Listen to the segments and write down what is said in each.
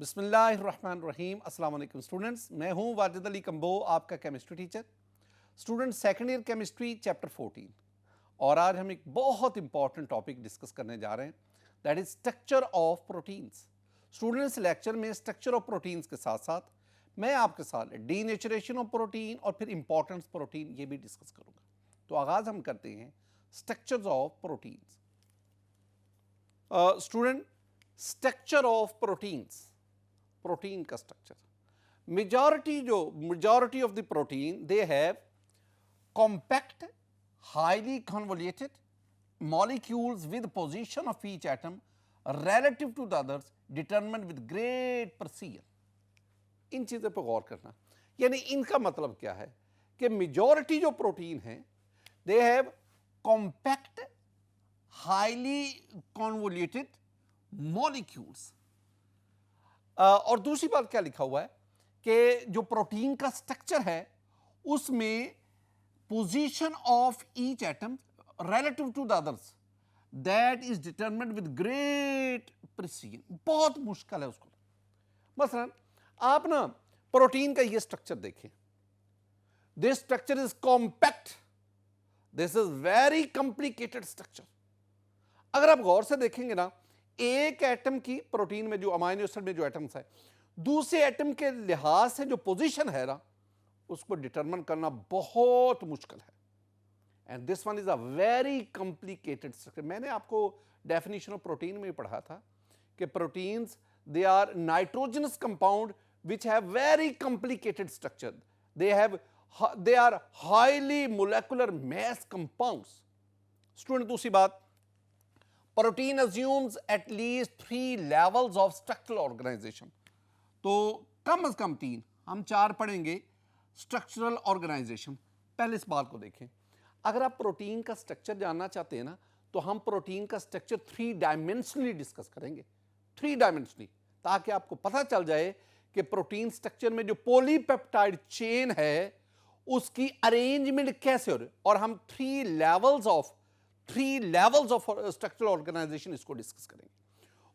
बिस्मिल्लाहिर्रहमानिर्रहीम। अस्सलाम वालेकुम स्टूडेंट्स, मैं हूं वाजिद अली कंबो, आपका chemistry teacher. Student second year chemistry chapter 14 और आज हम एक बहुत इंपॉर्टेंट टॉपिक डिस्कस करने जा रहे हैं, that is structure of proteins. Students, lecture में स्ट्रक्चर ऑफ प्रोटीन्स के साथ साथ मैं आपके साथ डीनेचरेशन ऑफ प्रोटीन और फिर इंपॉर्टेंस प्रोटीन ये भी डिस्कस करूंगा। तो आगाज हम करते हैं structures of proteins. Student, structure of proteins, protein का structure, majority of the protein they have compact highly convoluted molecules with position of each atom relative to the others determined with great precision। इन चीज़ों पर गौर करना, यानी इनका मतलब क्या है कि मेजॉरिटी जो प्रोटीन है दे have compact highly convoluted molecules. और दूसरी बात क्या लिखा हुआ है कि जो प्रोटीन का स्ट्रक्चर है उसमें position of each atom relative to the others that is determined with great precision। बहुत मुश्किल है उसको। मसलन आप ना प्रोटीन का ये स्ट्रक्चर देखें, this structure is compact, this is very complicated structure. अगर आप गौर से देखेंगे ना, एक एटम की प्रोटीन में जो अमाइनो एसिड में जो एटम्स है, दूसरे एटम के लिहाज से जो पोजीशन है ना, उसको डिटरमिन करना बहुत मुश्किल है। And this one is a very complicated structure. मैंने आपको डेफिनेशन ऑफ प्रोटीन में पढ़ा था कि proteins they are nitrogenous compound which have very complicated structure, they are highly molecular mass compounds. Student, दूसरी बात, protein assumes at least 3 levels of structural organisation. तो कम से कम 3, हम 4 पढ़ेंगे स्ट्रक्चरल ऑर्गेनाइजेशन। पहले इस बात को देखें, अगर आप प्रोटीन का स्ट्रक्चर जानना चाहते हैं ना, तो हम प्रोटीन का स्ट्रक्चर 3 डायमेंशनली डिस्कस करेंगे, 3 डायमेंशनली, ताकि आपको पता चल जाए कि प्रोटीन स्ट्रक्चर में जो पॉलीपेप्टाइड चेन है उसकी अरेंजमेंट कैसे हो रही है। और हम 3 लेवल्स ऑफ स्ट्रक्चरल ऑर्गेनाइजेशन इसको डिस्कस करेंगे।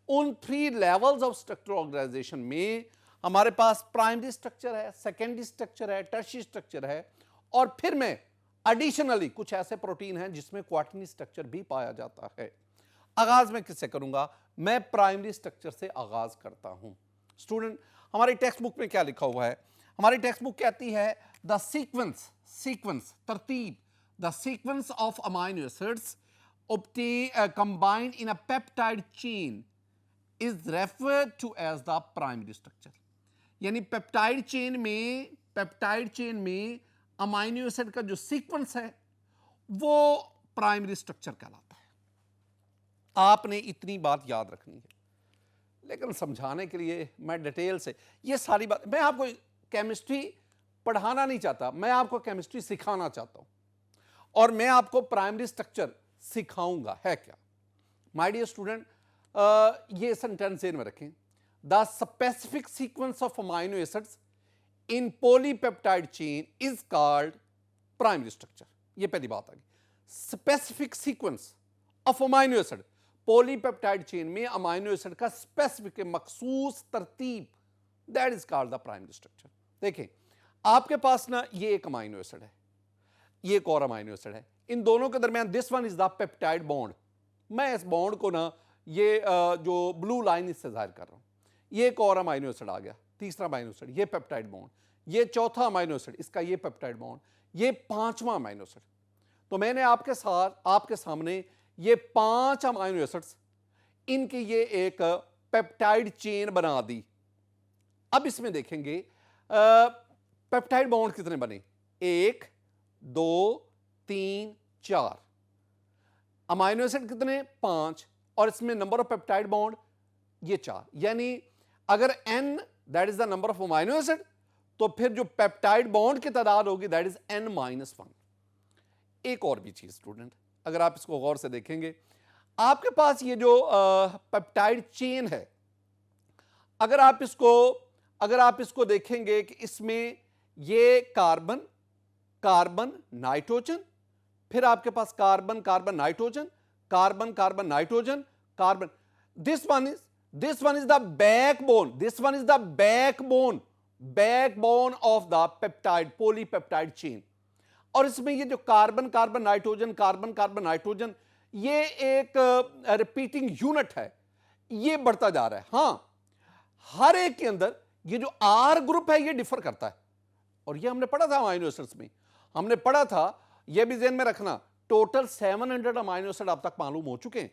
उन 3 लेवल्स ऑफ स्ट्रक्चरल ऑर्गेनाइजेशन में हमारे पास प्राइमरी स्ट्रक्चर है, सेकेंडरी स्ट्रक्चर है, टर्शियरी स्ट्रक्चर है, और फिर में एडिशनली कुछ ऐसे प्रोटीन हैं जिसमें क्वार्टरनरी स्ट्रक्चर भी पाया जाता है। आगाज मैं किससे करूंगा? मैं प्राइमरी स्ट्रक्चर से आगाज करता हूं। स्टूडेंट, हमारी टेक्स्ट बुक में क्या लिखा हुआ है? हमारी टेक्स्ट बुक कहती है द सीक्वेंस तरतीब, the sequence of amino acids combined in a peptide chain is referred to as the primary structure. यानी पेप्टाइड चेन में अमाइनो एसिड का जो सीक्वेंस है वो प्राइमरी स्ट्रक्चर कहलाता है। आपने इतनी बात याद रखनी है, लेकिन समझाने के लिए मैं डिटेल से ये सारी बात, मैं आपको केमिस्ट्री पढ़ाना नहीं चाहता, मैं आपको केमिस्ट्री सिखाना चाहता हूं, और मैं आपको प्राइमरी स्ट्रक्चर सिखाऊंगा है क्या। माय डियर स्टूडेंट, ये सेंटेंस में रखें, the specific sequence of amino acids in polypeptide chain is called primary structure. ये पहली बात आ गई। Specific sequence of amino acid, polypeptide chain में अमाइनो एसिड का स्पेसिफिक मखसूस तरतीब, that is called the primary structure. देखें, आपके पास ना ये एक अमाइनो एसिड है, ये एक और अमाइनो एसिड है, इन दोनों के दरमियान this one is the peptide bond. मैं इस बॉन्ड को ना ये जो ब्लू लाइन इससे जाहिर कर रहा हूं। ये एक और अमाइनो एसिड आ गया, तीसरा अमाइनो एसिड, ये पेप्टाइड बॉन्ड, ये चौथा अमाइनो एसिड, इसका ये पेप्टाइड बॉन्ड, ये 5वां अमाइनो एसिड। तो मैंने आपके सामने ये 5 अमाइनो एसिड्स, इनकी ये एक पेप्टाइड चेन बना दी। अब इसमें देखेंगे पेप्टाइड बॉन्ड कितने बने, 1 2 3 4, अमाइनो एसिड कितने, 5, और इसमें नंबर ऑफ पेप्टाइड बॉन्ड ये 4। यानी अगर n that is the number of amino acid, तो फिर जो पेप्टाइड बॉन्ड की तादाद होगी दैट इज n-1। एक और भी चीज स्टूडेंट, अगर आप इसको गौर से देखेंगे, आपके पास ये जो पेप्टाइड चेन है, अगर आप इसको देखेंगे कि इसमें ये कार्बन नाइट्रोजन, फिर आपके पास carbon nitrogen, carbon nitrogen, carbon, this one is This one is the backbone. This one is the backbone of the peptide, polypeptide chain. और इसमें ये जो carbon carbon nitrogen, carbon carbon nitrogen, ये एक repeating unit है, ये बढ़ता जा रहा है। हां, हर एक के अंदर ये जो आर ग्रुप है ये डिफर करता है, और ये हमने पढ़ा था अमाइनो एसिड्स में, हमने पढ़ा था, ये भी ध्यान में रखना, टोटल 700 अमाइनो एसिड अब तक मालूम हो चुके हैं,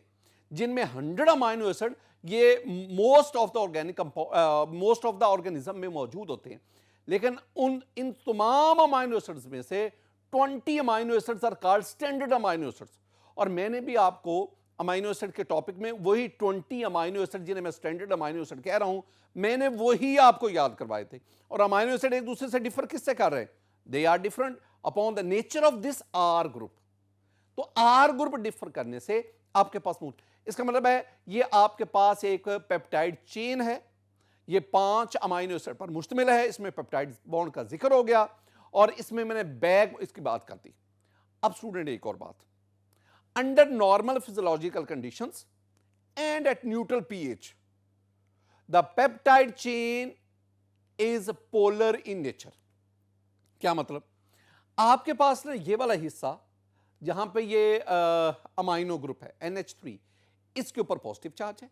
जिनमें 100 अमाइनो एसिड ये मोस्ट ऑफ द ऑर्गेनिज्म में मौजूद होते हैं। लेकिन इन तमाम अमाइनो एसिड्स में से 20 amino acids are called standard amino acids, और मैंने भी आपको अमाइनो एसिड के टॉपिक में वही 20 अमाइनो एसिड जिन्हें मैं स्टैंडर्ड अमाइनो एसिड कह रहा हूं, मैंने वही आपको याद करवाए थे। और अमाइनो एसिड एक दूसरे से डिफर किससे कर रहे हैं? They are different upon the nature of this R group. तो आर ग्रुप डिफर करने से आपके पास इसका मतलब है ये आपके पास एक पेप्टाइड चेन है, ये 5 अमाइनो एसिड पर मुश्तमिल है, इसमें पेप्टाइड बॉन्ड का जिक्र हो गया, और इसमें मैंने इसकी बात कर दी। अब स्टूडेंट एक और बात, under normal physiological conditions and at neutral pH the peptide chain is polar in nature. क्या मतलब? आपके पास ना ये वाला हिस्सा जहां पे ये अमाइनो ग्रुप है NH3, इसके ऊपर पॉजिटिव चार्ज है,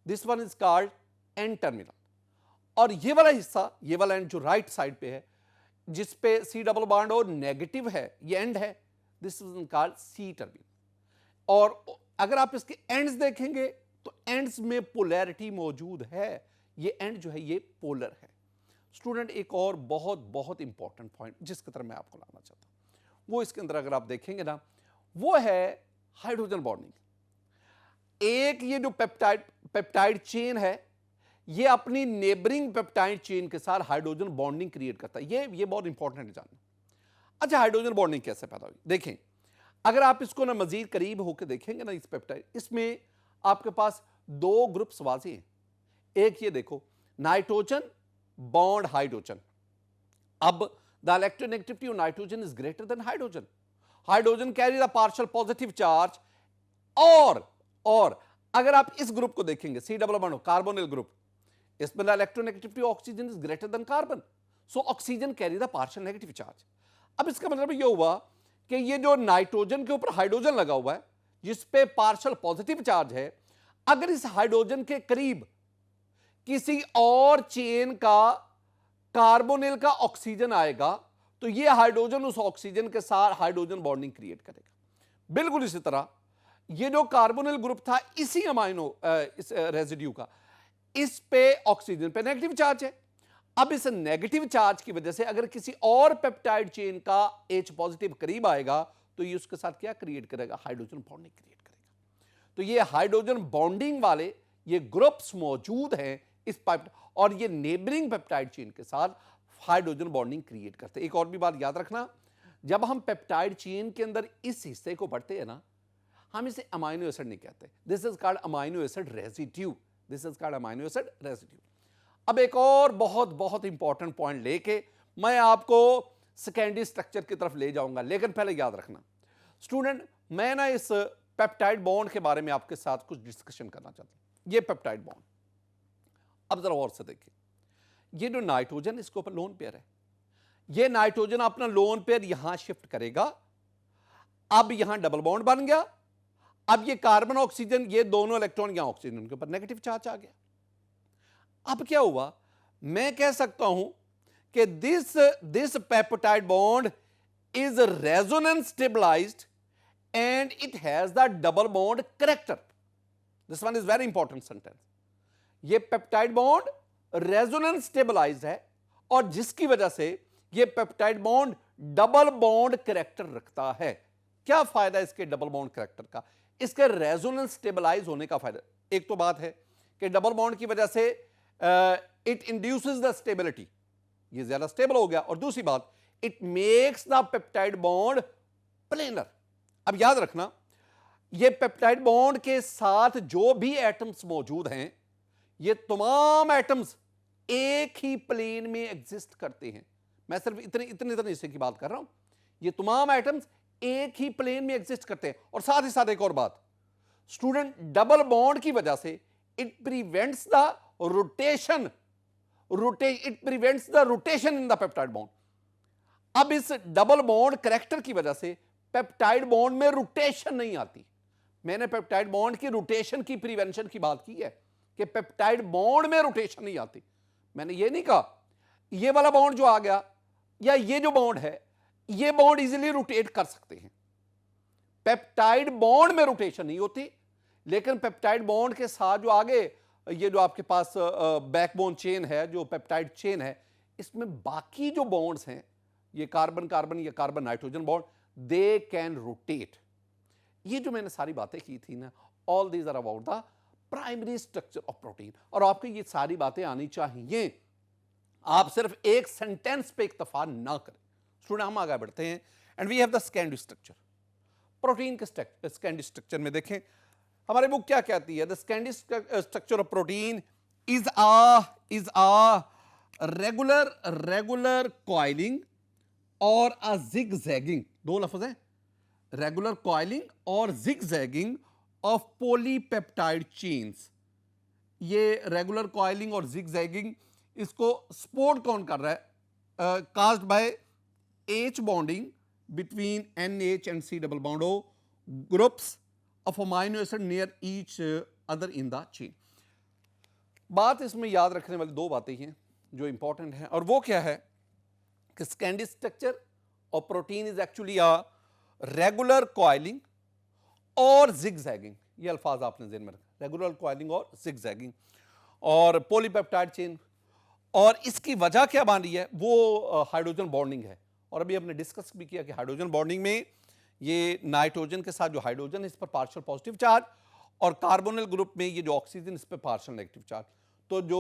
this one is called an terminal, और ये वाला हिस्सा, ये वाला एंड जो राइट साइड पे है जिस पे C डबल बॉन्ड और नेगेटिव है, ये एंड है, this is called C terminal. और अगर आप इसके एंड्स देखेंगे तो एंड्स में पोलैरिटी मौजूद है, ये एंड जो है ये पोलर है। स्टूडेंट एक और बहुत बहुत इंपॉर्टेंट पॉइंट जिसकी तरफ मैं आपको लाना चाहता हूं, वो इसके अंदर अगर आप देखेंगे ना, वो है हाइड्रोजन बॉन्डिंग। एक ये जो पेप्टाइड चेन है, ये अपनी नेबरिंग पेप्टाइड चेन के साथ हाइड्रोजन बॉन्डिंग क्रिएट करता है। ये बहुत इंपॉर्टेंट है जानना। अच्छा, हाइड्रोजन बॉन्डिंग कैसे पैदा हुई? देखें, अगर आप इसको ना मजीद करीब होकर देखेंगे ना, इस पेप्टाइड, इसमें आपके पास 2 ग्रुप्स वाजे हैं। एक ये देखो, नाइट्रोजन बॉन्ड हाइड्रोजन। अब the electronegativity of nitrogen is greater than hydrogen. Hydrogen carry the partial positive charge, और अगर आप इस ग्रुप को देखेंगे, C double bond carbonyl group, इसमें the electronegativity oxygen is greater than carbon, so oxygen carry the partial negative charge. अब इसका मतलब ये हुआ कि ये जो नाइट्रोजन के ऊपर हाइड्रोजन लगा हुआ है जिस पे पार्शियल पॉजिटिव चार्ज है, अगर इस हाइड्रोजन के करीब किसी और चेन का कार्बोनिल का ऑक्सीजन आएगा तो ये हाइड्रोजन उस ऑक्सीजन के साथ हाइड्रोजन बॉन्डिंग क्रिएट करेगा। बिल्कुल इसी तरह ये जो कार्बोनिल ग्रुप था इसी अमाइनो इस रेजिड्यू का, इस पे ऑक्सीजन पे नेगेटिव चार्ज है। अब इस नेगेटिव चार्ज की वजह से अगर किसी और पेप्टाइड चेन का H पॉजिटिव करीब आएगा तो ये उसके साथ क्या क्रिएट करेगा? हाइड्रोजन बॉन्डिंग क्रिएट करेगा। तो ये हाइड्रोजन बॉन्डिंग वाले ये ग्रुप्स मौजूद हैं इस पाइप, और ये नेबरिंग पेप्टाइड चेन के साथ हाइड्रोजन बॉन्डिंग क्रिएट करते हैं। एक और भी बात याद रखना, जब हम पेप्टाइड चेन के अंदर इस हिस्से को पढ़ते हैं ना, हम इसे अमाइनो एसिड नहीं कहते, this is called amino acid residue, this is called amino acid residue. अब एक और बहुत बहुत इंपॉर्टेंट पॉइंट लेके मैं आपको सेकेंडरी स्ट्रक्चर की तरफ ले जाऊंगा, लेकिन पहले याद रखना स्टूडेंट, मैं ना इस पेप्टाइड बॉन्ड के बारे में आपके साथ कुछ डिस्कशन करना चाहता हूं। ये पेप्टाइड बॉन्ड, अब जरा और से देखिए, ये जो नाइट्रोजन इसके ऊपर लोन पेयर है, ये नाइट्रोजन अपना लोन पेयर यहां शिफ्ट करेगा, अब यहां डबल बॉन्ड बन गया, अब ये कार्बन ऑक्सीजन, ये दोनों इलेक्ट्रॉन यहां ऑक्सीजन के ऊपर नेगेटिव चार्ज आ गया। अब क्या हुआ? मैं कह सकता हूं कि this peptide bond is resonance stabilised and it has the double bond character. This one is very important sentence. ये पेप्टाइड बॉन्ड रेजोनेंस स्टेबलाइज्ड है और जिसकी वजह से ये peptide bond double bond character रखता है। क्या फायदा इसके डबल बॉन्ड कैरेक्टर का? इसके रेजोनेंस स्टेबलाइज होने का फायदा, एक तो बात है कि डबल बॉन्ड की वजह से इट इंड्यूसेस द स्टेबिलिटी, ये ज्यादा स्टेबल हो गया, और दूसरी बात it makes the peptide bond planar. अब याद रखना, ये पेप्टाइड बॉन्ड के साथ जो भी एटम्स मौजूद हैं, ये तमाम एटम्स एक ही प्लेन में एग्जिस्ट करते हैं। मैं सिर्फ इतने हिस्से की बात कर रहा हूं, ये तमाम एटम्स एक ही प्लेन में एग्जिस्ट करते हैं। और साथ ही साथ एक और बात स्टूडेंट, डबल बॉन्ड की वजह से it prevents the rotation, it prevents the rotation in the peptide bond. अब इस डबल बॉन्ड करेक्टर की वजह से पेप्टाइड बॉन्ड में रोटेशन नहीं आती। मैंने पेप्टाइड बॉन्ड की रोटेशन की प्रिवेंशन की बात की है कि पेप्टाइड बॉन्ड में रोटेशन नहीं आती। मैंने ये नहीं कहा ये वाला बॉन्ड जो आ गया या ये जो बॉन्ड है ये बॉन्ड इजीली रोटेट कर सकते हैं। पेप्टाइड बॉन्ड में रोटेशन नहीं होती, लेकिन पेप्टाइड बॉन्ड के साथ जो आगे ये जो आपके पास बैकबोन चेन है, जो पेप्टाइड चेन है, इसमें बाकी जो बॉन्ड्स हैं, ये कार्बन कार्बन या carbon nitrogen bond, they can rotate. ये जो मैंने सारी बातें की थी ना, all these are about the primary structure of protein. और आपको ये सारी बातें आनी चाहिए, आप सिर्फ एक सेंटेंस पे इक्तफा ना करें। स्टूडेंट हम आगे बढ़ते हैं and we have the secondary structure. Protein के स्कैंडी स्ट्रक्चर में देखें हमारी बुक क्या कहती है, the secondary structure of protein is a regular coiling और अ जिगजैगिंग, दो लफ्ज हैं, रेगुलर कॉइलिंग और जिगजैगिंग ऑफ पॉलीपेप्टाइड चेन्स। ये रेगुलर कॉइलिंग और जिगजैगिंग इसको सपोर्ट कौन कर रहा है? Caused by H bonding between NH and C double bond O groups of amino acid near each other in the chain. बात इसमें याद रखने वाली दो बातें हैं जो इंपॉर्टेंट हैं, और वो क्या है कि secondary structure of protein is actually a regular coiling और जिगजैगिंग। ये अल्फाज आपने ज़हन में रखा, रेगुलर कॉइलिंग और जिगजैगिंग और पॉलीपेप्टाइड चेन। और इसकी वजह क्या बन रही है? वो हाइड्रोजन बॉन्डिंग है। और अभी हमने डिस्कस भी किया कि हाइड्रोजन बॉन्डिंग में ये नाइट्रोजन के साथ जो हाइड्रोजन है इस पर पार्शियल पॉजिटिव चार्ज, और कार्बोनिल ग्रुप में ये जो ऑक्सीजन इस पर पार्शियल नेगेटिव चार्ज। तो जो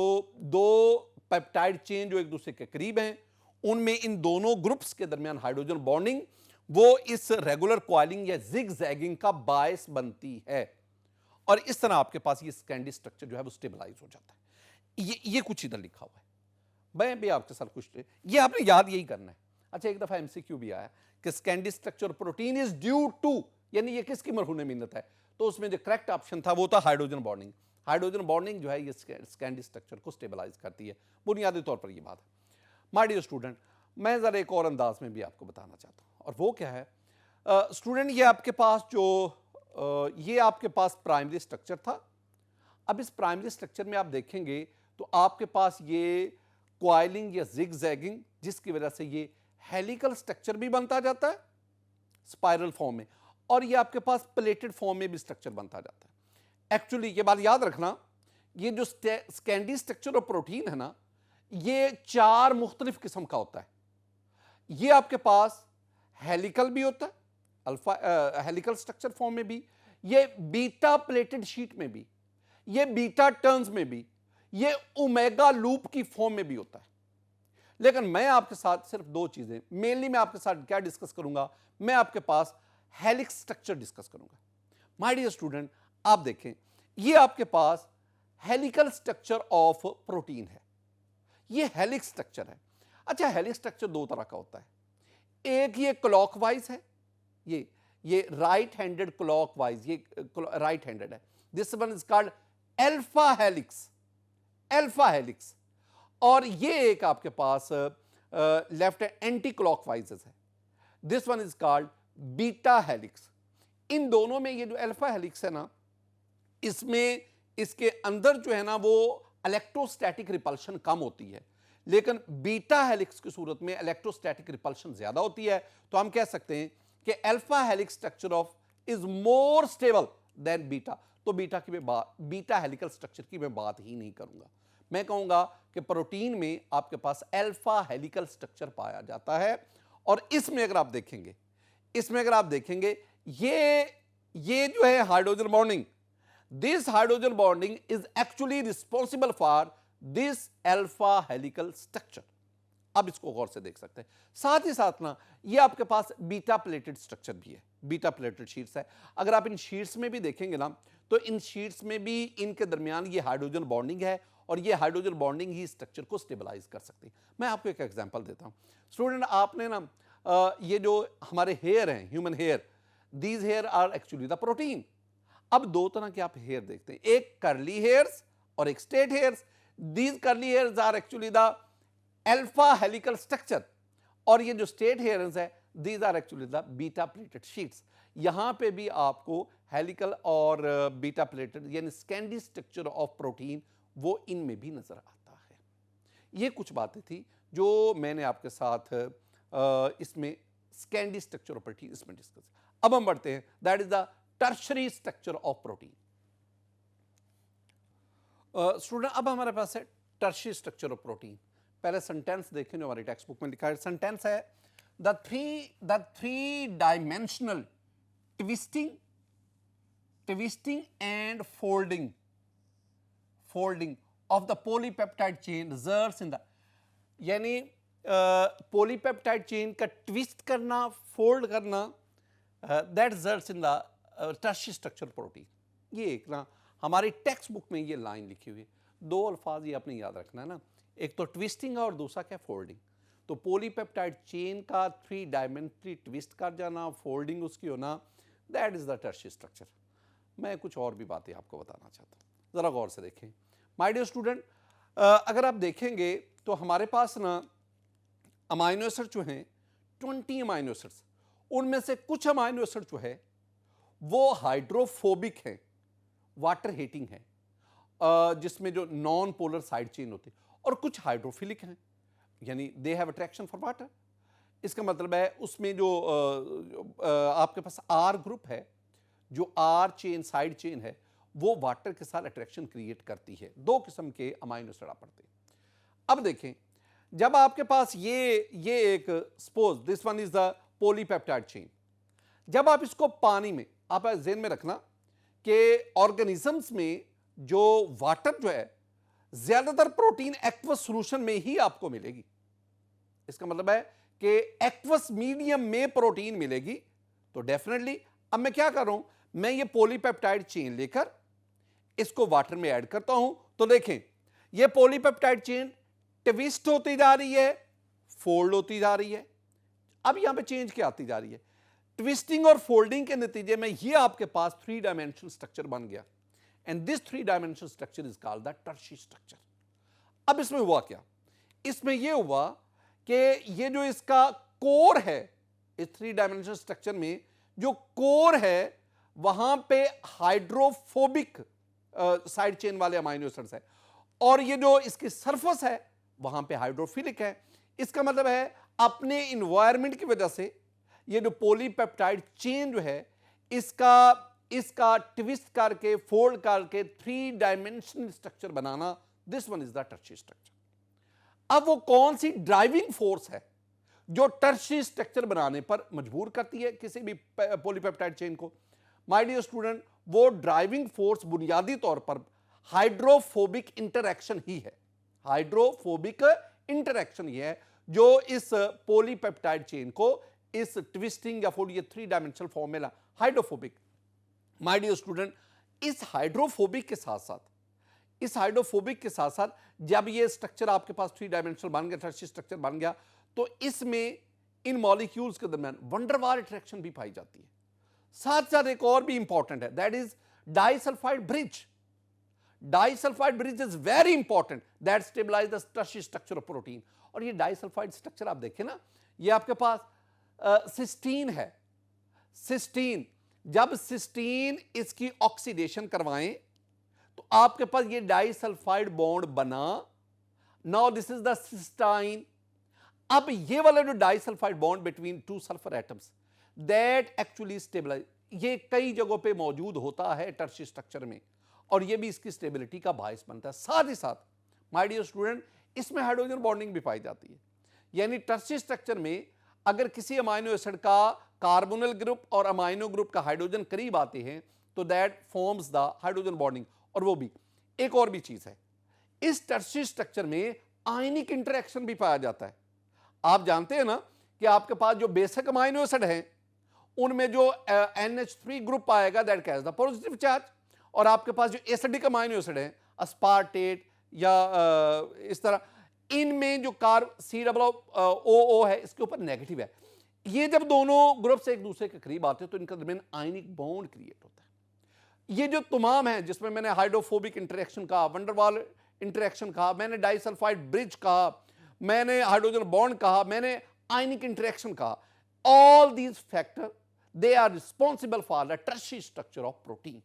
दो पेप्टाइड चेन जो एक दूसरे के करीब हैं, उनमें इन दोनों ग्रुप्स के दरमियान हाइड्रोजन बॉन्डिंग वो इस रेगुलर कॉइलिंग या जिगजैगिंग का बायस बनती है, और इस तरह आपके पास ये स्कैंडी स्ट्रक्चर जो है वो स्टेबलाइज हो जाता है। ये कुछ इधर लिखा हुआ है, मैं भी आपके साथ कुछ, ये आपने याद यही करना है। अच्छा, एक दफा एमसीक्यू भी आया कि secondary structure protein is due to, यानी ये किसकी मरहून मिन्नत है? तो उसमें जो करेक्ट ऑप्शन था वो था हाइड्रोजन बॉन्डिंग। हाइड्रोजन बॉन्डिंग जो है ये स्कैंडी स्ट्रक्चर को स्टेबलाइज करती है, बुनियादी तौर पर ये बात है। माय डियर स्टूडेंट, मैं जरा एक और अंदाज में भी आपको बताना चाहता हूँ, और वो क्या है स्टूडेंट, ये आपके पास जो ये आपके पास प्राइमरी स्ट्रक्चर था। अब इस प्राइमरी स्ट्रक्चर में आप देखेंगे तो आपके पास ये कॉइलिंग या जिगजैगिंग, जिसकी वजह से ये हेलिकल स्ट्रक्चर भी बनता जाता है स्पाइरल फॉर्म में, और ये आपके पास प्लेटेड फॉर्म में भी स्ट्रक्चर बनता जाता है। एक्चुअली ये बात याद रखना, ये जो स्कैंडी स्ट्रक्चर ऑफ प्रोटीन है ना, ये चार मुख्तलिफ किस्म का होता है। ये आपके पास हेलिकल भी होता है, अल्फा हेलिकल स्ट्रक्चर फॉर्म में भी, ये बीटा प्लेटेड शीट में भी, ये बीटा टर्न्स में भी, ये ओमेगा लूप की फॉर्म में भी होता है। लेकिन मैं आपके साथ सिर्फ दो चीजें मेनली मैं आपके साथ क्या डिस्कस करूंगा, मैं आपके पास हेलिक्स स्ट्रक्चर डिस्कस करूंगा। माय डियर स्टूडेंट, आप देखें ये आपके पास हेलिकल स्ट्रक्चर ऑफ प्रोटीन है, ये हेलिक्स स्ट्रक्चर है। अच्छा, हेलिक्स स्ट्रक्चर दो तरह का होता है, एक ये क्लॉकवाइज है, ये राइट हैंडेड क्लॉकवाइज, ये राइट हैंडेड है, this one is called alpha helix, alpha helix. और ये एक आपके पास लेफ्ट एंटी क्लॉकवाइज है, this one is called beta helix. इन दोनों में ये जो अल्फा हेलिक्स है ना, इसमें इसके अंदर जो है ना वो इलेक्ट्रोस्टैटिक रिपल्शन कम होती है, लेकिन बीटा हेलिक्स की सूरत में इलेक्ट्रोस्टैटिक रिपल्शन ज्यादा होती है। तो हम कह सकते हैं कि alpha helix structure of is more stable then beta. तो बीटा हेलिकल स्ट्रक्चर की मैं बात ही नहीं करूंगा, मैं कहूंगा कि प्रोटीन में आपके पास अल्फा हेलिकल स्ट्रक्चर पाया जाता है। और इसमें अगर आप देखेंगे ये जो है hydrogen bonding, this hydrogen bonding is actually responsible for this alpha helical structure. अब इसको गौर से देख सकते हैं। साथ ही साथ ना ये आपके पास बीटा प्लेटेड स्ट्रक्चर भी है, बीटा प्लेटेड शीट्स है। अगर आप इन शीट्स में भी देखेंगे ना, तो इन शीट्स में भी इनके दरमियान ये हाइड्रोजन बॉन्डिंग है, और ये हाइड्रोजन बॉन्डिंग ही स्ट्रक्चर को स्टेबलाइज कर सकती है। मैं आपको एक एग्जांपल देता हूं स्टूडेंट, आपने ना ये जो हमारे हेयर हैं, human hair, these hair are actually the protein. अब दो तरह के आप हेयर देखते हैं, एक कर्ली हेयर्स और एक straight hairs. These curly hairs are actually the alpha helical structure, और ये जो स्टेट हेयर्स है these are actually the beta pleated sheets. यहां पे भी आपको हेलिकल और बीटा प्लेटेड यानी स्कैंडी स्ट्रक्चर ऑफ प्रोटीन वो इनमें भी नजर आता है। ये कुछ बातें थी जो मैंने आपके साथ इसमें स्कैंडी स्ट्रक्चर ऑफ प्रोटीन इसमें डिस्कस। अब हम बढ़ते हैं, that is the tertiary structure of protein. Student अब हमारे पास है टर्शरी स्ट्रक्चर ऑफ प्रोटीन। पहले सेंटेंस देखें जो हमारी टेक्स्ट बुक में लिखा है। सेंटेंस है the three dimensional twisting and folding of the polypeptide chain results in the, यानी पॉलीपेप्टाइड चेन का ट्विस्ट करना, फोल्ड करना, that results in the tertiary structure protein. ये एक ना हमारी टेक्स्ट बुक में ये लाइन लिखी हुई है। दो अल्फाज ये आपने याद रखना है ना, एक तो ट्विस्टिंग है और दूसरा क्या, फोल्डिंग। तो पॉलीपेप्टाइड चेन का 3 डायमेंशनली ट्विस्ट कर जाना, फोल्डिंग उसकी होना, that is the tertiary structure. मैं कुछ और भी बातें आपको बताना चाहता हूँ, जरा गौर से देखें माय डियर स्टूडेंट। अगर आप देखेंगे तो हमारे पास ना अमाइनो एसिड जो हैं 20 अमाइनो एसिड्स, उनमें से कुछ अमाइनो एसिड जो है वो हाइड्रोफोबिक हैं, वाटर हीटिंग है, जिसमें जो नॉन पोलर साइड चेन होती है, और कुछ हाइड्रोफिलिक हैं यानी they have attraction for water. इसका मतलब है उसमें जो आपके पास आर ग्रुप है, जो आर चेन साइड चेन है, वो वाटर के साथ अट्रैक्शन क्रिएट करती है। 2 किस्म के अमाइनो एसिड आप पढ़ते हैं। अब देखें, जब आपके पास ये एक suppose this one is the polypeptide chain, जब आप इसको पानी में, आप ज़हन में रखना कि ऑर्गेनिजम्स में जो वाटर जो है ज्यादातर प्रोटीन एक्वस सॉल्यूशन में ही आपको मिलेगी। इसका मतलब है कि एक्वस मीडियम में प्रोटीन मिलेगी। तो डेफिनेटली अब मैं क्या कर रहा हूं, मैं ये पॉलीपेप्टाइड चेन लेकर इसको वाटर में ऐड करता हूं। तो देखें ये पॉलीपेप्टाइड चेन ट्विस्ट होती जा रही है, फोल्ड होती जा रही है। अब यहां पे चेंज क्या आती जा रही है, ट्विस्टिंग और फोल्डिंग के नतीजे में ये आपके पास 3 डायमेंशनल स्ट्रक्चर बन गया, and this 3 dimensional structure is called the tertiary structure. अब इसमें हुआ क्या, इसमें यह हुआ कि ये जो इसका कोर है, इस 3 डायमेंशनल स्ट्रक्चर में जो कोर है वहां पे हाइड्रोफोबिक साइड चेन वाले अमाइनो एसिड्स है, और ये जो इसकी सरफेस है वहां पे हाइड्रोफिलिक है। इसका मतलब है अपने इन्वायरमेंट की वजह से ये जो पॉलीपेप्टाइड चेन जो है इसका ट्विस्ट करके फोल्ड करके 3 dimensional structure banana, this one is the tertiary structure. अब वो कौन सी ड्राइविंग फोर्स है जो टर्शरी स्ट्रक्चर बनाने पर मजबूर करती है किसी भी पॉलीपेप्टाइड चेन को? माय डियर स्टूडेंट, वो ड्राइविंग फोर्स बुनियादी तौर पर हाइड्रोफोबिक इंटरैक्शन ही है। हाइड्रोफोबिक इंटरैक्शन ये है जो इस पॉलीपेप्टाइड चेन को इस ट्विस्टिंग या फोल्ड, ये 3 डायमेंशनल फॉर्म में ला, हाइड्रोफोबिक। माय डियर स्टूडेंट, इस हाइड्रोफोबिक के साथ साथ जब ये स्ट्रक्चर आपके पास 3 डायमेंशनल बन गया, टर्शरी स्ट्रक्चर बन गया, तो इसमें इन मॉलिक्यूल्स के दरमियान वंडरवाल अट्रैक्शन भी पाई जाती है। साथ साथ एक और भी इंपॉर्टेंट है, that is disulphide bridge. Disulphide bridge is very important that stabilise the tertiary structure of protein. और ये डाइसल्फाइड स्ट्रक्चर आप देखें ना, ये आपके पास सिस्टीन है। सिस्टीन, जब सिस्टीन इसकी ऑक्सीडेशन करवाएं तो आपके पास ये डाइसल्फाइड बॉन्ड बना। Now this is the cystine. अब ये वाला जो disulphide bond between 2 sulphur atoms, that actually stabilise, ये कई जगहों पे मौजूद होता है टर्शरी स्ट्रक्चर में, और ये भी इसकी स्टेबिलिटी का बायस बनता है। साथ ही साथ माय डियर स्टूडेंट, इसमें हाइड्रोजन बॉन्डिंग भी पाई जाती है। यानी टर्शरी स्ट्रक्चर में अगर किसी अमाइनो एसिड का कार्बोनिल ग्रुप और अमाइनो ग्रुप का हाइड्रोजन करीब आते हैं तो that forms the hydrogen bonding. और वो भी एक और भी चीज है, इस टर्शरी स्ट्रक्चर में आयनिक इंटरेक्शन भी पाया जाता है। आप जानते हैं ना कि आपके पास जो बेसिक अमाइनो एसिड हैं उनमें जो NH3 ग्रुप आएगा that carries the positive charge, और आपके पास जो एसिडिक अमाइनो एसिड है अस्पार्टेट या इस तरह, इनमें जो COO है इसके ऊपर नेगेटिव है। ये जब दोनों ग्रुप्स एक दूसरे के करीब आते हैं तो इनका दरमियान आयनिक बॉन्ड क्रिएट होता है। ये जो तमाम है जिसमें मैंने हाइड्रोफोबिक इंटरेक्शन कहा, वंडरवाल इंटरेक्शन कहा, मैंने डाइसल्फाइड ब्रिज कहा, मैंने हाइड्रोजन बॉन्ड कहा, मैंने आयनिक इंटरेक्शन कहा, all these factor they are responsible for the tertiary structure of protein.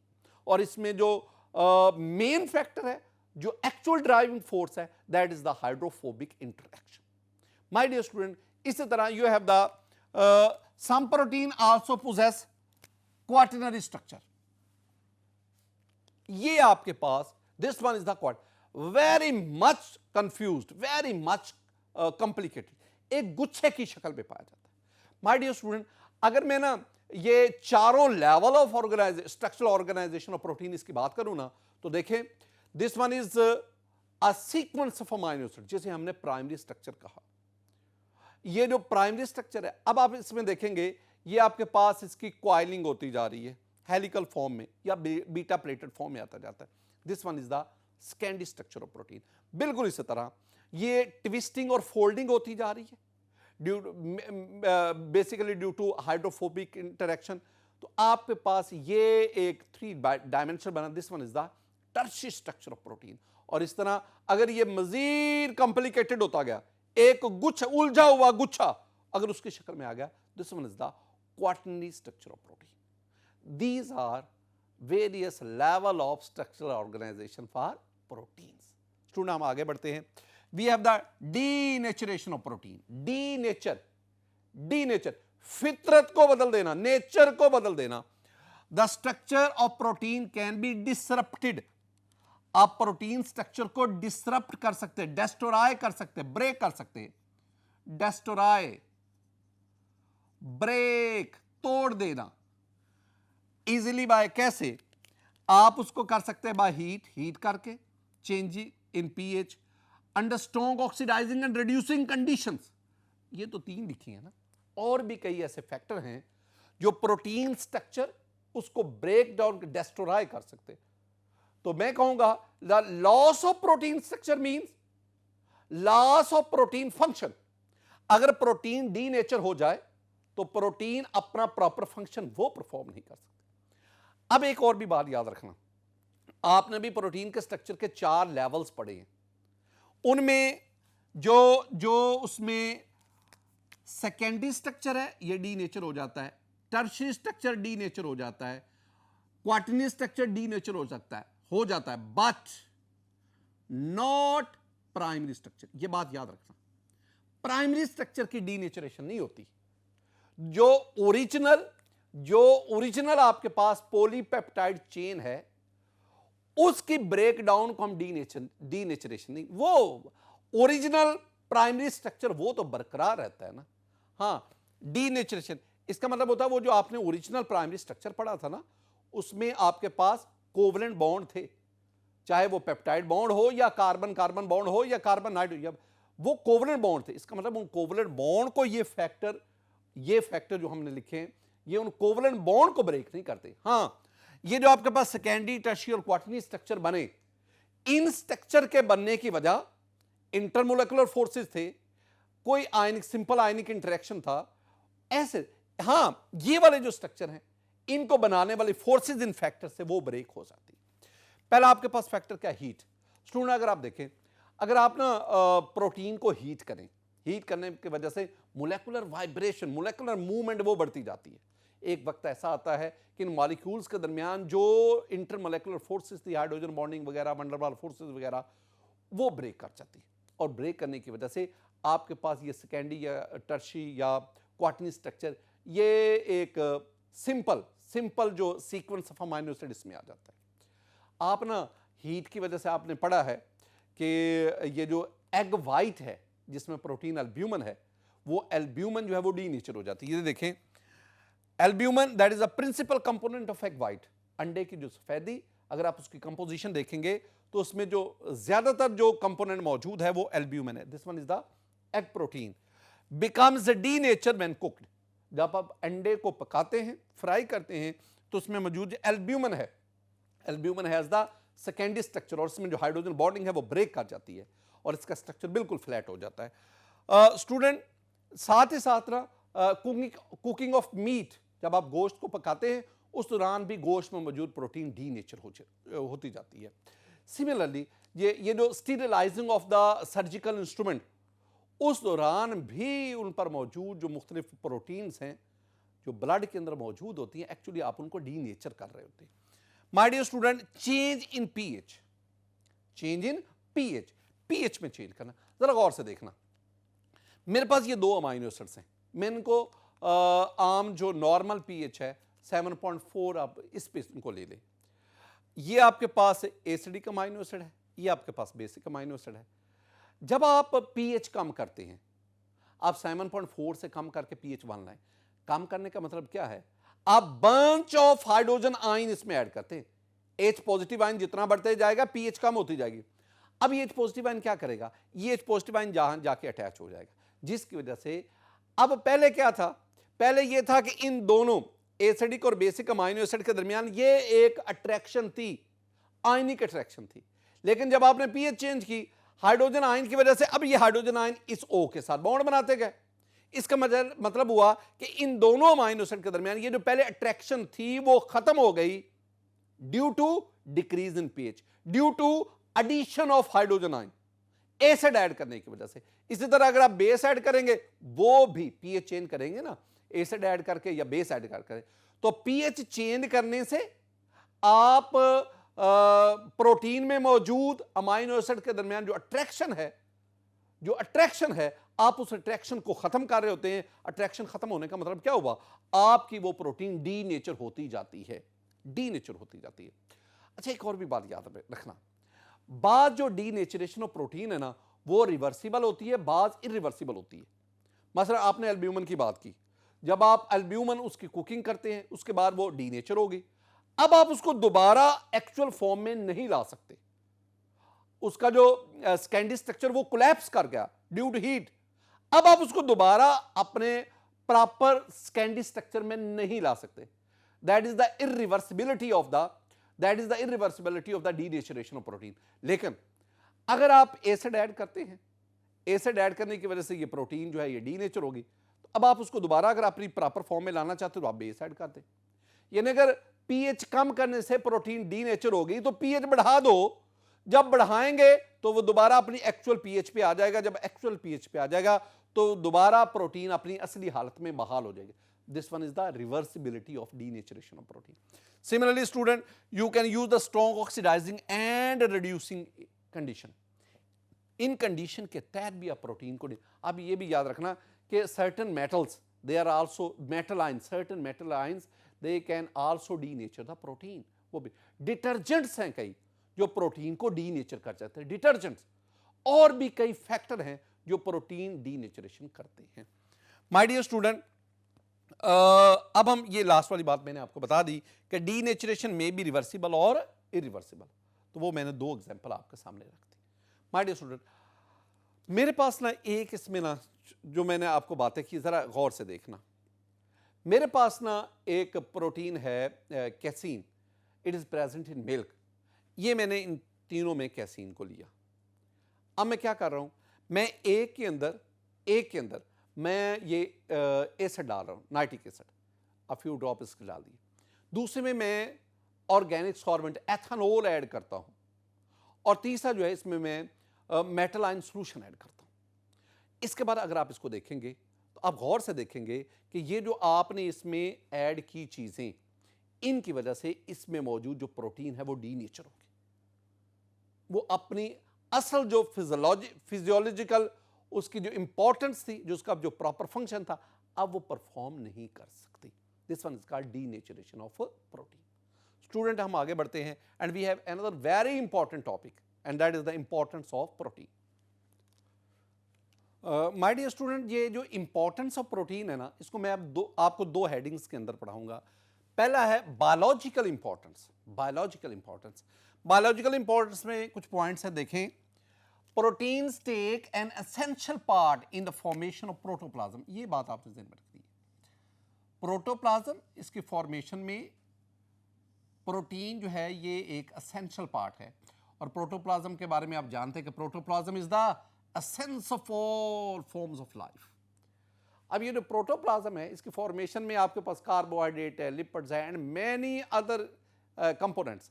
और इसमें जो मेन फैक्टर है, जो एक्चुअल ड्राइविंग फोर्स है, that is the hydrophobic interaction. My dear student, इसी तरह you have the some protein also possess quaternary structure. ये आपके पास this one is the quat, very much confused, very much complicated, एक गुच्छे की शक्ल में पाया जाता है। माय डियर स्टूडेंट, अगर मैं ना ये चारों level of organisation, structural organisation of protein इसकी बात करूं ना, तो देखें this one is a sequence of amino acid, जिसे हमने प्राइमरी स्ट्रक्चर कहा। ये जो प्राइमरी स्ट्रक्चर है, अब आप इसमें देखेंगे ये आपके पास इसकी क्वाइलिंग होती जा रही है हेलिकल फॉर्म में या बीटा प्लेटेड फॉर्म में आता जाता है। This one is the secondary structure of protein. बिल्कुल इसी तरह ये ट्विस्टिंग और फोल्डिंग होती जा रही है basically due to hydrophobic interaction. तो आपके पास ये एक 3 डायमेंशन बना, this one is the tertiary structure of protein. और इस तरह अगर ये मजीद कॉम्प्लिकेटेड होता गया, एक गुच्छा, उलझा हुआ गुच्छा अगर उसकी शक्ल में आ गया, this one is the quaternary structure of protein. These are various level of structural organisation for proteins. Student, हम आगे बढ़ते हैं। We have the denaturation of protein. Denature फितरत को बदल देना, नेचर को बदल देना। The structure of protein can be disrupted. आप प्रोटीन स्ट्रक्चर को डिसरप्ट कर सकते हैं, डेस्ट्रॉय कर सकते हैं, ब्रेक कर सकते हैं। डेस्ट्रॉय, ब्रेक, तोड़ देना इजिली बाय, कैसे? आप उसको कर सकते हैं बाय हीट करके, changing in pH, under strong oxidising and reducing conditions. ये तो 3 लिखी है ना, और भी कई ऐसे फैक्टर हैं जो प्रोटीन स्ट्रक्चर उसको ब्रेक डाउन, डेस्ट्रॉय कर सकते हैं। तो मैं कहूंगा the loss of protein structure means loss of protein function. अगर प्रोटीन डीनेचर हो जाए तो प्रोटीन अपना प्रॉपर फंक्शन वो परफॉर्म नहीं कर सकते। अब एक और भी बात याद रखना, आपने भी प्रोटीन के स्ट्रक्चर के 4 लेवल्स पढ़े हैं। उनमें जो उसमें सेकेंडरी स्ट्रक्चर है ये डीनेचर हो जाता है, टर्शियरी स्ट्रक्चर डीनेचर हो जाता है, क्वाटरनरी स्ट्रक्चर डीनेचर हो जाता है, बट नॉट प्राइमरी स्ट्रक्चर। ये बात याद रखना, प्राइमरी स्ट्रक्चर की डीनेचरेशन नहीं होती। जो ओरिजिनल आपके पास पॉलीपेप्टाइड चेन है उसकी ब्रेकडाउन को हम डीनेचरेशन नहीं, वो ओरिजिनल प्राइमरी स्ट्रक्चर वो तो बरकरार रहता है ना। हाँ, डीनेचरेशन इसका मतलब होता है वो जो आपने ओरिजिनल प्राइमरी स्ट्रक्चर पढ़ा था ना, उसमें आपके पास कोवलेंट बॉन्ड थे, चाहे वो पेप्टाइड बॉन्ड हो या कार्बन कार्बन बॉन्ड हो या कार्बन नाइट्रोजन, वो कोवलेंट बॉन्ड थे। इसका मतलब उन कोवलेंट बॉन्ड को ये फैक्टर जो हमने लिखे हैं ये उन कोवलेंट बॉन्ड को ब्रेक नहीं करते। हाँ, ये जो आपके पास सेकेंडरी, टर्शियरी और क्वाटरनरी स्ट्रक्चर बने, इन स्ट्रक्चर के बनने की वजह इंटरमोलेकुलर फोर्सेस थे, कोई आयनिक, सिंपल आयनिक इंटरेक्शन था, ऐसे। हाँ, ये वाले जो स्ट्रक्चर हैं इनको बनाने वाले फोर्सेस इन फैक्टर से वो ब्रेक हो जाती है। पहला आपके पास फैक्टर क्या? हीट। स्टूडेंट, अगर आप देखें, अगर आप ना प्रोटीन को हीट करें, हीट करने की वजह से मोलेकुलर वाइब्रेशन, मोलेकुलर मूवमेंट वो बढ़ती जाती है। एक वक्त ऐसा आता है कि इन मॉलिक्यूल्स के दरमियान जो इंटरमोलेकुलर फोर्सेस थी, हाइड्रोजन बॉन्डिंग वगैरह, वंडरवाल फोर्सेस वगैरह, वो ब्रेक कर जाती है। और ब्रेक करने की वजह से आपके पास ये सेकेंडरी या टर्शियरी या क्वाटरनरी स्ट्रक्चर, ये एक सिंपल जो सीक्वेंस ऑफ अमाइनो एसिड इसमें आ जाता है। आप ना हीट की वजह से आपने पढ़ा है कि ये जो एग वाइट है जिसमें प्रोटीन एल्ब्यूमिन है, वो एल्ब्यूमिन जो है वो डीनेचर हो जाती है। ये देखें, albumin that is a principal component of egg white. अंडे की जो सफेदी, अगर आप उसकी कंपोजिशन देखेंगे तो उसमें जो ज्यादातर जो कंपोनेंट मौजूद है वो एल्ब्यूमिन है। This one is the egg protein becomes denature when cooked. जब आप अंडे को पकाते हैं, फ्राई करते हैं, तो उसमें मौजूद एल्ब्यूमिन है। Albumin has the secondary structure और इसमें जो हाइड्रोजन बॉन्डिंग है वो ब्रेक कर जाती है और इसका स्ट्रक्चर बिल्कुल फ्लैट हो जाता है। स्टूडेंट, साथ ही साथ ना कुकिंग ऑफ मीट, जब आप गोश्त को पकाते हैं उस दौरान भी गोश्त में मौजूद प्रोटीन डीनेचर होती जाती है। सिमिलरली ये जो स्टीरिलाइजिंग ऑफ द सर्जिकल इंस्ट्रूमेंट, उस दौरान भी उन पर मौजूद जो मुख्तलिफ प्रोटीन्स हैं जो ब्लड के अंदर मौजूद होती हैं, एक्चुअली आप उनको डीनेचर कर रहे होते हैं। My dear student, change in pH, change in pH, pH में चेंज करना, जरा गौर से देखना। मेरे पास ये 2 अमाइनो एसिड्स हैं, मैं इनको आम जो नॉर्मल पीएच है 7.4, आप इस पे इनको ले लें। ये आपके पास एसिडिक अमाइनो एसिड है, ये आपके पास बेसिक अमाइनो एसिड है। जब आप पीएच कम करते हैं, आप 7.4 से कम करके पीएच 1 लाएं। कम करने का मतलब क्या है? आप बंच ऑफ हाइड्रोजन आयन इसमें ऐड करते हैं। एच पॉजिटिव आयन जितना बढ़ते जाएगा पीएच कम होती जाएगी। अब ये एच पॉजिटिव आयन क्या करेगा? ये एच पॉजिटिव आयन जहां जाके अटैच हो जाएगा, जिसकी वजह से अब पहले क्या था? पहले ये था कि इन दोनों एसिडिक और बेसिक अमाइनो एसिड के दरमियान ये एक अट्रैक्शन थी, आयनिक अट्रैक्शन थी। लेकिन जब आपने पीएच चेंज की, हाइड्रोजन आयन की वजह से अब ये हाइड्रोजन आयन इस O के साथ बॉन्ड बनाते गए। इसका मतलब हुआ कि इन दोनों अमाइनो एसिड के दरमियान ये जो पहले अट्रैक्शन थी वो खत्म हो गई due to decrease in pH, due to addition of hydrogen ion, acid add करने की वजह से। इसी तरह अगर आप बेस ऐड करेंगे, वो भी पीएच चेंज करेंगे ना, एसिड ऐड करके या बेस ऐड करके, तो पीएच चेंज करने से आप प्रोटीन में मौजूद अमाइनो एसिड के दरमियान जो अट्रैक्शन है, आप उस अट्रैक्शन को खत्म कर रहे होते हैं। अट्रैक्शन खत्म होने का मतलब क्या हुआ? आपकी वो प्रोटीन डीनेचर होती जाती है, डीनेचर होती जाती है। अच्छा, एक और भी बात याद रखना, बात जो डीनेचरेशन ऑफ प्रोटीन है ना, वो रिवर्सिबल होती है, बात इरिवर्सिबल होती है। मसलन आपने एल्ब्यूमिन की बात की, जब आप एल्ब्यूमिन उसकी कुकिंग करते हैं, उसके बाद वो डीनेचर होगी। अब आप उसको दोबारा एक्चुअल फॉर्म में नहीं ला सकते, उसका जो स्कैंडी स्ट्रक्चर वो कोलैप्स कर गया ड्यू टू हीट। अब आप उसको दोबारा अपने प्रॉपर स्कैंडी स्ट्रक्चर में नहीं ला सकते। That is the irreversibility of the denaturation of protein. लेकिन अगर आप एसिड ऐड करते हैं, एसिड ऐड करने की वजह से ये प्रोटीन जो है ये डीनेचर होगी, तो अब आप उसको दोबारा अगर अपनी प्रॉपर फॉर्म में लाना चाहते हो तो आप बेस ऐड करते हैं। यानी अगर पीएच कम करने से प्रोटीन डीनेचर होगी तो पीएच बढ़ा दो, जब बढ़ाएंगे तो वो दोबारा अपनी एक्चुअल पीएच पे आ जाएगा। जब एक्चुअल पीएच पे आ जाएगा तो दोबारा प्रोटीन अपनी असली हालत में बहाल हो जाएगी। This one is the reversibility of denaturation of protein. Similarly student, you can use the strong oxidising and reducing condition. इन कंडीशन के तहत भी आप प्रोटीन को, अब ये भी याद रखना कि certain metals, they are also metal ions, certain metal ions they can also denature the protein. वो भी डिटर्जेंट्स हैं कई जो प्रोटीन को डीनेचर कर जाते हैं, डिटर्जेंट्स। और भी कई फैक्टर हैं जो प्रोटीन डीनेचरेशन करते हैं। माय डियर स्टूडेंट, अब हम ये लास्ट वाली बात मैंने आपको बता दी कि डीनेचरेशन में भी रिवर्सिबल और इरिवर्सिबल, तो वो मैंने 2 एग्जांपल आपके सामने रख दी। माय डियर स्टूडेंट, मेरे पास ना एक इसमें ना जो मैंने आपको बातें की, जरा गौर से देखना। मेरे पास ना एक प्रोटीन है casein, it is present in milk. ये मैंने इन तीनों में कैसीन को लिया। अब मैं क्या कर रहा हूं, मैं एक के अंदर मैं ये एसिड डाल रहा हूं, nitric acid, a few drop इसके डाल दिए। दूसरे में मैं ऑर्गेनिक सॉल्वेंट एथेनॉल ऐड करता हूं, और तीसरा जो है इसमें मैं मेटल आयन सॉल्यूशन ऐड करता हूं। इसके बाद अगर आप इसको देखेंगे तो आप गौर से देखेंगे कि ये जो आपने इसमें ऐड की चीजें, इनकी वजह से इसमें मौजूद जो प्रोटीन है वो डीनेचर होगी। वो अपनी असल जो फिजियोलॉजिकल उसकी जो इंपॉर्टेंस थी, जो उसका जो प्रॉपर फंक्शन था, अब वो परफॉर्म नहीं कर सकती। This one is called denaturation of protein. Student, हम आगे बढ़ते हैं and we have another very important topic and that is the importance of protein. My dear student, ये जो इंपॉर्टेंस ऑफ प्रोटीन है ना, इसको मैं अब आपको 2 हेडिंग्स के अंदर पढ़ाऊंगा। पहला है बायोलॉजिकल इंपॉर्टेंस। बायोलॉजिकल इंपॉर्टेंस में कुछ पॉइंट्स हैं, देखें। Proteins take an essential part in the formation of protoplasm. ये बात आपने ध्यान में रखनी है। प्रोटोप्लाज्म, इसके फॉर्मेशन में प्रोटीन जो है ये एक एसेंशियल पार्ट है। और प्रोटोप्लाज्म के बारे में आप जानते हैं कि protoplasm is the essence of all forms of life. अब ये जो प्रोटोप्लाज्म है, इसकी फॉर्मेशन में आपके पास कार्बोहाइड्रेट है, लिपिड्स है एंड मैनी अदर कंपोनेंट्स,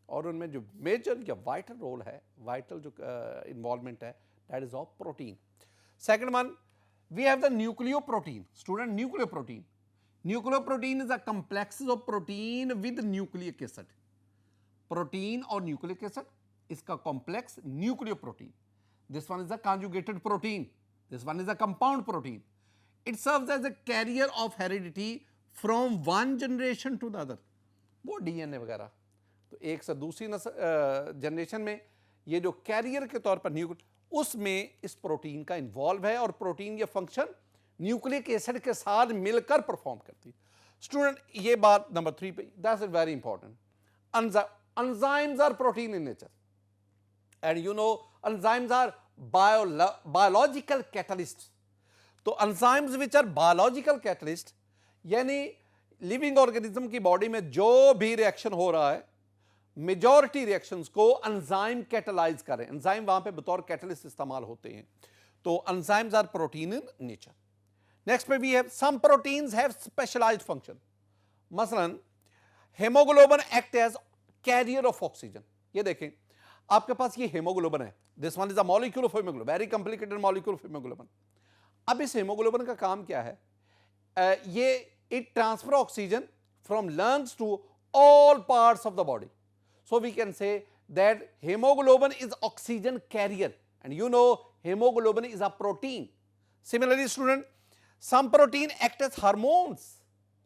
और उनमें जो मेजर या वाइटल रोल है, वाइटल जो इन्वॉल्वमेंट है, that is of protein. Second one, we have the nucleoprotein. Student, nucleoprotein, nucleoprotein is a complex of protein with nucleic acid. Protein और nucleic acid, इसका complex nucleoprotein. This one is a conjugated protein, this one is a compound protein. It serves as a carrier of heredity from one generation to the other. वो DNA वगैरह, तो एक से दूसरी generation में ये जो कैरियर के तौर पर उसमें इस प्रोटीन का इन्वॉल्व है, और प्रोटीन ये फंक्शन न्यूक्लिक एसिड के साथ मिलकर परफॉर्म करती है. स्टूडेंट, ये बात नंबर 3 पे, that's very important. Enzymes are protein in nature, and you know enzymes are biological catalyst. तो enzymes which are biological catalyst, यानी लिविंग ऑर्गेनिज्म की बॉडी में जो भी रिएक्शन हो रहा है, मेजॉरिटी रिएक्शंस को एंजाइम कैटलाइज करें. एंजाइम वहां पे बतौर कैटलिस्ट इस्तेमाल होते हैं. तो enzymes are protein in nature. Next पे we have some proteins have specialised function. मसलन haemoglobin act as career of oxygen. ये देखें, आपके पास ये हेमोग्लोबिन है, this one is a molecule of haemoglobin, very complicated molecule of haemoglobin. अब इस हेमोग्लोबिन का काम क्या है? ये it transfer oxygen from lungs to all parts of the body. So we can say that haemoglobin is oxygen carrier, and you know haemoglobin is a protein. Similarly student, some protein act as hormones.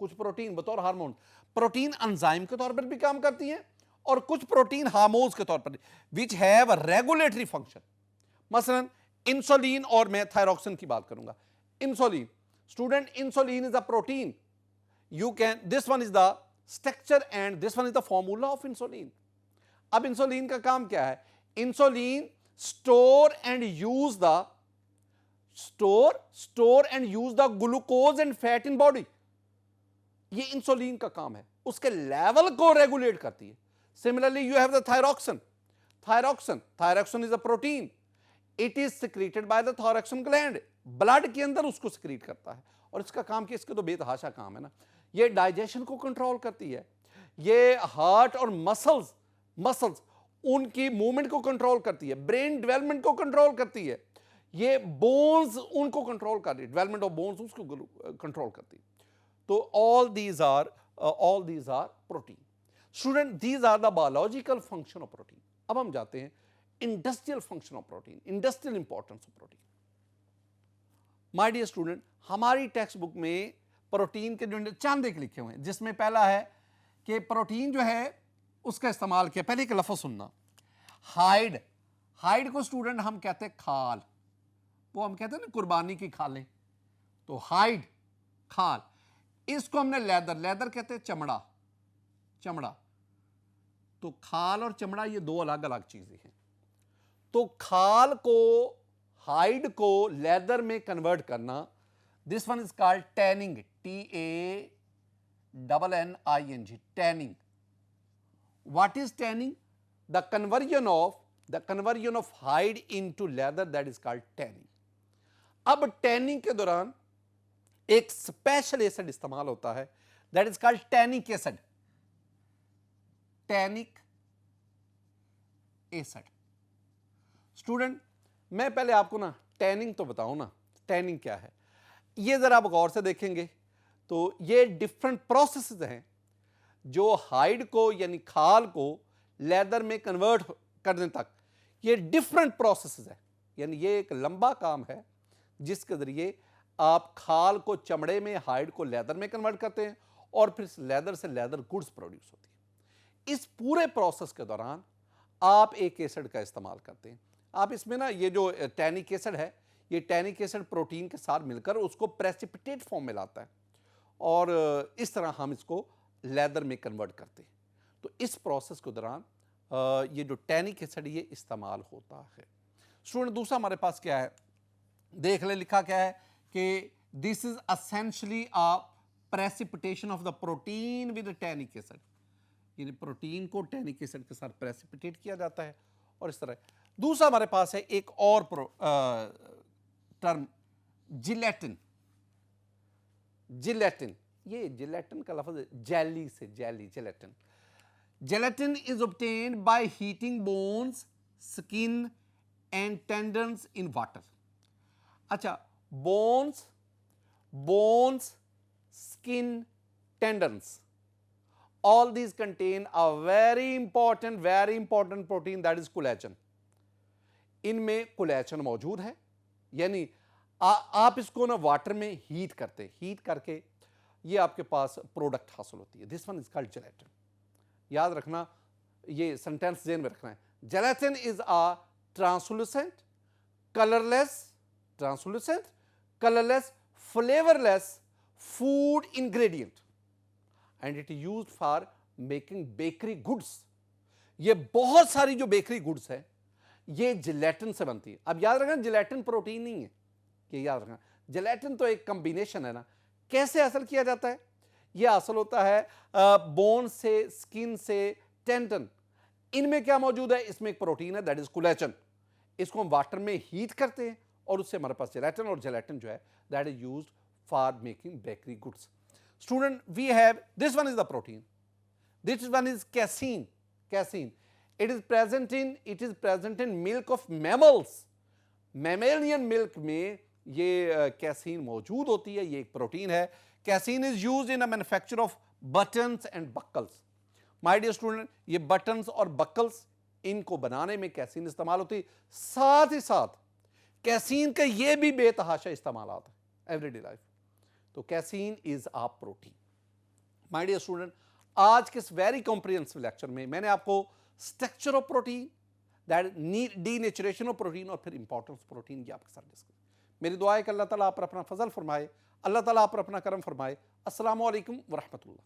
कुछ protein बतौर hormone, protein enzyme के तौर पर भी काम करती हैं, और कुछ प्रोटीन हार्मोन्स के तौर पर विच हैव रेगुलेटरी फंक्शन. मसलन इंसुलिन, और मैं थायरॉक्सिन की बात करूंगा. Insulin, student, insulin is a protein. You can, this one is the structure and this one is the formula of insulin. अब इंसुलिन का काम क्या है? Insulin store and use the glucose and fat in body. ये insulin का काम है, उसके लेवल को रेगुलेट करती है. Similarly you have the thyroxine. Thyroxine is a protein. It is secreted by the thyroxine gland. Blood के अंदर उसको सिक्रीट करता है, और इसका काम क्या? इसके तो बेतहाशा काम है ना. ये डाइजेशन को कंट्रोल करती है, ये हार्ट और मसल्स उनकी मूवमेंट को कंट्रोल करती है, ब्रेन डेवलपमेंट को कंट्रोल करती है, ये बोन्स उनको कंट्रोल करती है, डेवलपमेंट ऑफ बोन्स उसको कंट्रोल करती है. तो all these are protein. Student, these are the biological function of protein. अब हम जाते हैं industrial function of protein, industrial importance of protein. My dear student, हमारी टेक्स्ट बुक में प्रोटीन के जो चंद एक लिखे हुए हैं, जिसमें पहला है कि प्रोटीन जो है उसका इस्तेमाल किया. पहले एक लफ्ज़ सुनना, हाइड को स्टूडेंट हम कहते हैं खाल. वो हम कहते हैं ना कुर्बानी की खालें, तो हाइड खाल. इसको हमने लेदर कहते हैं चमड़ा. तो खाल और चमड़ा ये दो अलग अलग चीजें हैं. तो खाल को, हाइड को लेदर में कन्वर्ट करना, this one is called tanning. TANNING, tanning. What is tanning? The conversion of hide into leather, that is called tanning. अब टैनिंग के दौरान एक स्पेशल एसिड इस्तेमाल होता है, that is called tannic acid. Tannic acid. Student, मैं पहले आपको ना टैनिंग तो बताऊं ना, टैनिंग क्या है. ये जरा आप गौर से देखेंगे तो ये डिफरेंट प्रोसेसेस हैं जो हाइड को यानी खाल को लेदर में कन्वर्ट करने तक, ये डिफरेंट प्रोसेसेस है. यानी ये एक लंबा काम है जिसके जरिए आप खाल को चमड़े में, हाइड को लेदर में कन्वर्ट करते हैं, और फिर लेदर से लेदर गुड्स प्रोड्यूस होती है. इस पूरे प्रोसेस के दौरान आप एक एसिड का इस्तेमाल करते हैं. आप इसमें ना ये जो टैनिक एसिड है, ये टैनिक एसिड प्रोटीन के साथ मिलकर उसको प्रेसिपिटेट फॉर्म में लाता है, और इस तरह हम इसको लेदर में कन्वर्ट करते हैं. तो इस प्रोसेस के दौरान ये जो टैनिक एसिड ये इस्तेमाल होता है. स्टूडेंट, दूसरा हमारे पास क्या है, देख ले, लिखा क्या है कि this is essentially a precipitation of the protein with tannic acid. यानी प्रोटीन को टैनिक एसिड के साथ प्रेसिपिटेट किया जाता है, और इस तरह. दूसरा हमारे पास है एक और टर्म, जिलेटिन. जिलेटिन, ये जिलेटिन का लफ्ज जेली से, jelly, gelatin. Gelatin is obtained by heating bones, skin and tendons in water. अच्छा, bones, skin, tendons, all these contain a very important protein, that is collagen. इनमें collagen मौजूद है, यानी आप इसको ना वाटर में हीट करते, हीट करके ये आपके पास प्रोडक्ट हासिल होती है। This one is called gelatin. याद रखना, ये सेंटेंस जेन में रखना है। Gelatin is a translucent, colourless, flavourless food ingredient and it used for making bakery goods. ये बहुत सारी जो बेकरी गुड्स है ये जिलेटिन से बनती है। अब याद रखना, जिलेटिन प्रोटीन नहीं है, ये याद रखना। जिलेटिन तो एक कॉम्बिनेशन है ना। कैसे हासिल किया जाता है? ये हासिल होता है बोन से, स्किन से, टेंडन। इनमें क्या मौजूद है? इसमें एक प्रोटीन है, दैट इज कोलेजन। इसको हम वाटर में हीट करते हैं और उससे हमारे पास जेलेटिन, और जेलेटिन जो है that is used for making bakery goods. Student, we have this one is the protein, this one is casein. Casein, it is present in milk of mammals. Mammalian milk में ये casein मौजूद होती है, ये एक protein है। Casein is used in a manufacture of buttons and buckles. My dear student, ये buttons और बकल्स, इनको बनाने में कैसीन इस्तेमाल होती है। साथ ही साथ कैसीन का ये भी बेतहाशा इस्तेमाल आता है एवरीडे लाइफ। तो casein is a protein. My dear student, आज के इस वेरी कॉम्प्रिहेंसिव लेक्चर में मैंने आपको structure of protein, that denaturation of protein और फिर इंपॉर्टेंस प्रोटीन की आपके साथ डिस्कस। मेरी दुआ है कि अल्लाह ताला आप पर अपना फजल फरमाए, अल्लाह ताला आप पर अपना करम फरमाए। अस्सलामु अलैकुम व रहमतुल्लाह।